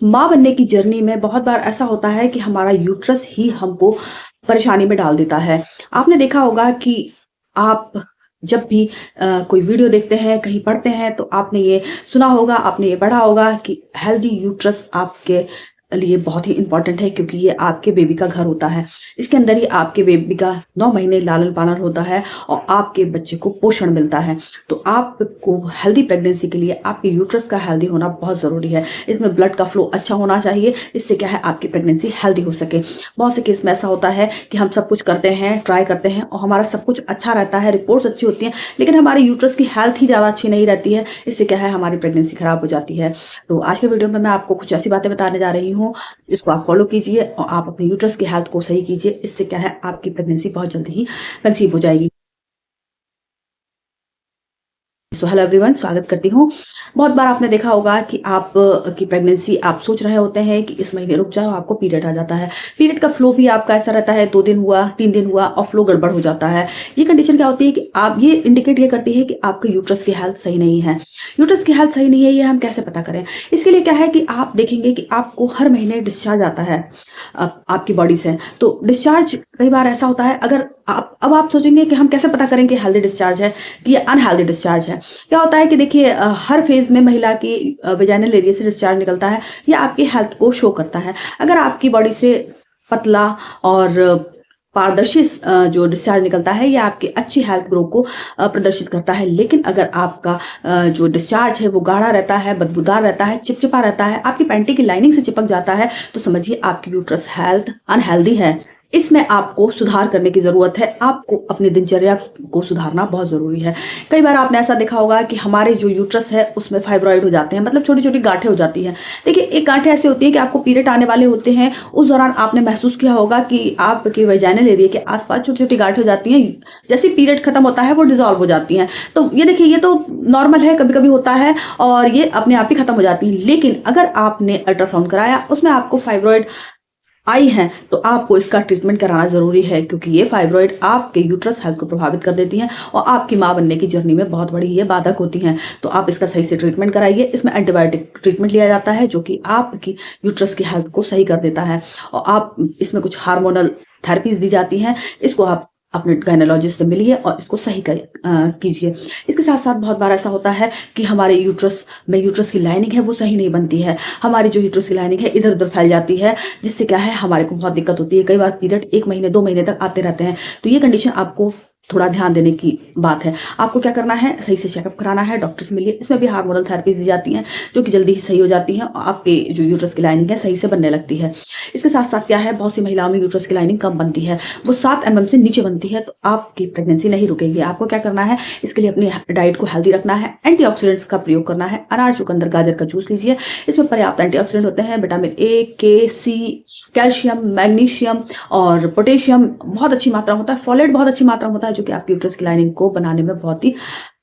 माँ बनने की जर्नी में बहुत बार ऐसा होता है कि हमारा यूट्रस ही हमको परेशानी में डाल देता है। आपने देखा होगा कि आप जब भी कोई वीडियो देखते हैं, कहीं पढ़ते हैं तो आपने ये सुना होगा, आपने ये पढ़ा होगा कि हेल्दी यूट्रस आपके लिए बहुत ही इम्पोर्टेंट है क्योंकि ये आपके बेबी का घर होता है। इसके अंदर ही आपके बेबी का 9 महीने लालन-पालन होता है और आपके बच्चे को पोषण मिलता है। तो आपको हेल्दी प्रेगनेंसी के लिए आपके यूट्रस का हेल्दी होना बहुत ज़रूरी है। इसमें ब्लड का फ्लो अच्छा होना चाहिए, इससे क्या है आपकी प्रेगनेंसी हेल्दी हो सके। बहुत से केस में ऐसा होता है कि हम सब कुछ करते हैं, ट्राई करते हैं और हमारा सब कुछ अच्छा रहता है, रिपोर्ट्स अच्छी होती हैं, लेकिन हमारे यूट्रस की हेल्थ ही ज़्यादा अच्छी नहीं रहती है। इससे क्या है हमारी प्रेगनेंसी खराब हो जाती है। तो आज के वीडियो में मैं आपको कुछ ऐसी बातें बताने जा रही हूँ, इसको आप फॉलो कीजिए और आप अपने यूट्रस की हेल्थ को सही कीजिए। इससे क्या है आपकी प्रेगनेंसी बहुत जल्दी ही कंसीव हो जाएगी। सो हेलो एवरीवन, स्वागत करती हूँ। बहुत बार आपने देखा होगा कि आप की प्रेगनेंसी आप सोच रहे होते हैं कि इस महीने रुक जाओ, आपको पीरियड आ जाता है। पीरियड का फ्लो भी आपका ऐसा रहता है, 2 दिन हुआ, 3 दिन हुआ और फ्लो गड़बड़ हो जाता है। ये कंडीशन क्या होती है कि आप ये इंडिकेट ये करती है कि आपके यूट्रस की हेल्थ सही नहीं है। यूट्रस की हेल्थ सही नहीं है, ये हम कैसे पता करें? इसके लिए क्या है कि आप देखेंगे कि आपको हर महीने डिस्चार्ज आता है आपकी बॉडी से। तो डिस्चार्ज कई बार ऐसा होता है, अगर आप सोचेंगे कि हम कैसे पता करें कि हेल्दी डिस्चार्ज है कि ये अनहेल्दी डिस्चार्ज है। क्या होता है कि देखिए हर फेज में महिला की वेजाइनल एरिया से डिस्चार्ज निकलता है, ये आपकी हेल्थ को शो करता है। अगर आपकी बॉडी से पतला और पारदर्शी जो डिस्चार्ज निकलता है, ये आपकी अच्छी हेल्थ ग्रो को प्रदर्शित करता है। लेकिन अगर आपका जो डिस्चार्ज है वो गाढ़ा रहता है, बदबूदार रहता है, चिपचिपा रहता है, आपकी पैंटी की लाइनिंग से चिपक जाता है, तो समझिए आपकी यूट्रस हेल्थ अनहेल्दी है। इसमें आपको सुधार करने की ज़रूरत है। आपको अपनी दिनचर्या को सुधारना बहुत ज़रूरी है। कई बार आपने ऐसा देखा होगा कि हमारे जो यूट्रस है उसमें फाइब्रॉइड हो जाते हैं, मतलब छोटी-छोटी गाँठें हो जाती हैं। देखिए, एक गाँठें ऐसी होती है कि आपको पीरियड आने वाले होते हैं, उस दौरान आपने महसूस किया होगा कि आपके वेजाइनल एरिया के आस-पास छोटी-छोटी गाँठें हो जाती हैं। जैसे ही पीरियड खत्म होता है वो डिसॉल्व हो जाती हैं। तो ये देखिए, ये तो नॉर्मल है, कभी-कभी होता है और ये अपने आप ही खत्म हो जाती हैं। लेकिन अगर आपने अल्ट्रासाउंड कराया, उसमें आपको फाइब्रॉइड आई हैं, तो आपको इसका ट्रीटमेंट कराना ज़रूरी है क्योंकि ये फाइब्रॉइड आपके यूट्रस हेल्थ को प्रभावित कर देती हैं और आपकी माँ बनने की जर्नी में बहुत बड़ी ये बाधक होती हैं। तो आप इसका सही से ट्रीटमेंट कराइए। इसमें एंटीबायोटिक ट्रीटमेंट लिया जाता है जो कि आपकी यूट्रस की हेल्थ को सही कर देता है और आप इसमें कुछ हार्मोनल थेरेपीज़ दी जाती हैं। इसको आप अपने गायनोलॉजिस्ट से मिलिए और इसको सही कीजिए। इसके साथ-साथ बहुत बार ऐसा होता है कि हमारे यूट्रस की लाइनिंग है वो सही नहीं बनती है। हमारी जो यूट्रस की लाइनिंग है इधर-उधर फैल जाती है, जिससे क्या है हमारे को बहुत दिक्कत होती है। कई बार पीरियड 1 महीने 2 महीने तक आते रहते हैं। तो ये कंडीशन आपको थोड़ा ध्यान देने की बात है। आपको क्या करना है, सही से चेकअप कराना है, डॉक्टर से मिलिए। इसमें भी हार्मोनल थेरेपीज़ दी जाती हैं जो कि जल्दी ही सही हो जाती हैं और आपके जो यूट्रस की लाइनिंग है सही से बनने लगती है। इसके साथ-साथ क्या है, बहुत सी महिलाओं में यूट्रस की लाइनिंग कम बनती है, वो 7 एमएम से नीचे बनती है, तो आपकी प्रेगनेंसी नहीं रुकेगी। आपको क्या करना है, इसके लिए अपनी डाइट को हेल्दी रखना है, एंटीऑक्सीडेंट्स का प्रयोग करना है। अनार, चुकंदर, गाजर का जूस लीजिए, इसमें पर्याप्त एंटीऑक्सीडेंट होते हैं, विटामिन ए, के, सी, कैल्शियम, मैग्नीशियम और पोटेशियम बहुत अच्छी मात्रा होता है। फोलेट बहुत अच्छी मात्रा में होता है जो कि आपकी यूट्रस की लाइनिंग को बनाने में बहुत ही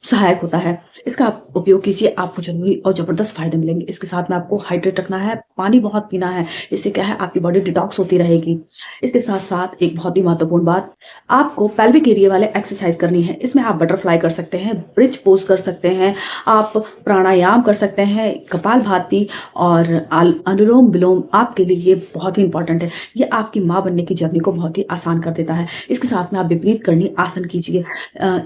सहायक होता है। इसका आप उपयोग कीजिए, आपको ज़रूरी और ज़बरदस्त फ़ायदे मिलेंगे। इसके साथ में आपको हाइड्रेट रखना है, पानी बहुत पीना है, इससे क्या है आपकी बॉडी डिटॉक्स होती रहेगी। इसके साथ-साथ एक बहुत ही महत्वपूर्ण बात, आपको पेल्विक एरिया वाले एक्सरसाइज करनी है। इसमें आप बटरफ्लाई कर सकते हैं, ब्रिज पोज़ कर सकते हैं, आप प्राणायाम कर सकते हैं, कपालभाति और अनुलोम-विलोम आपके लिए ये बहुत ही इंपॉर्टेंट है। ये आपकी माँ बनने की जर्नी को बहुत ही आसान कर देता है। इसके साथ में आप विपरीत करणी आसन कीजिए।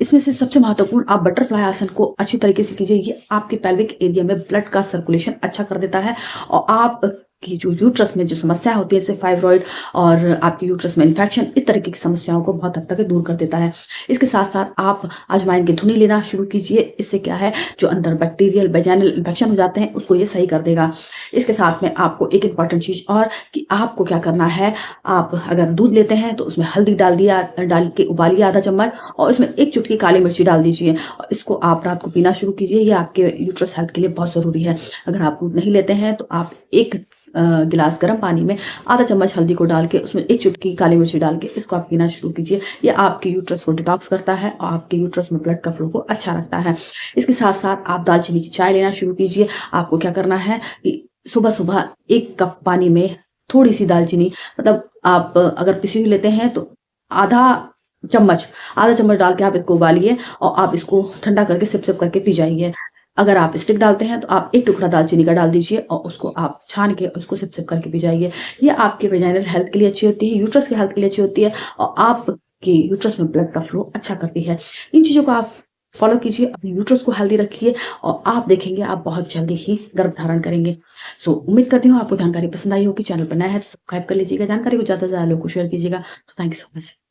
इसमें से सबसे महत्वपूर्ण आप बटरफ्लाई आसन को अच्छी तरीके से कीजिए। ये आपके पेल्विक एरिया में ब्लड का सर्कुलेशन अच्छा कर देता है और आपकी जो यूट्रस में जो समस्या होती है, जैसे फाइब्रॉइड और आपके यूट्रस में इन्फेक्शन, इस तरीके की समस्याओं को बहुत हद तक दूर कर देता है। इसके साथ-साथ आप अजवाइन की धुनी लेना शुरू कीजिए। इससे क्या है, जो अंदर बैक्टीरियल वेजाइनल इन्फेक्शन हो जाते हैं उसको ये सही कर देगा। इसके साथ में आपको एक इम्पॉर्टेंट चीज़ और कि आपको क्या करना है, आप अगर दूध लेते हैं तो उसमें हल्दी डाल के उबालिए आधा चम्मच और उसमें 1 चुटकी काली मिर्ची डाल दीजिए और इसको आप रात को पीना शुरू कीजिए। ये आपके यूट्रस हेल्थ के लिए बहुत ज़रूरी है। अगर आप दूध नहीं लेते हैं तो आप 1 गिलास गर्म पानी में आधा चम्मच हल्दी को डाल के उसमें 1 चुटकी काली मिर्ची डाल के इसको आप पीना शुरू कीजिए। ये आपके यूट्रस को डिटॉक्स करता है और आपके यूट्रस में ब्लड का फ्लो को अच्छा रखता है। इसके साथ-साथ आप दालचीनी की चाय लेना शुरू कीजिए। आपको क्या करना है कि सुबह-सुबह 1 कप पानी में थोड़ी-सी दालचीनी, मतलब आप अगर पिसी हुई लेते हैं तो आधा चम्मच आधा चम्मच डाल के आप इसको उबालिए और आप इसको ठंडा करके सिप-सिप करके पी जाइए। अगर आप स्टिक डालते हैं तो आप 1 टुकड़ा दालचीनी का डाल दीजिए और उसको आप छान के उसको सिप-सिप करके पी जाइए। ये आपके वेजाइनल हेल्थ के लिए अच्छी होती है, यूट्रस की हेल्थ के लिए अच्छी होती है और आपके यूट्रस में ब्लड का फ्लो अच्छा करती है। इन चीज़ों को आप फॉलो कीजिए, अपने यूट्रस को हेल्दी रखिए और आप देखेंगे आप बहुत जल्दी ही गर्भ धारण करेंगे। सो उम्मीद करती हूँ आपको जानकारी पसंद आई होगी। चैनल पर नया है तो सब्सक्राइब कर लीजिएगा। जानकारी को ज़्यादा से ज़्यादा लोगों को शेयर कीजिएगा। So thank you so much.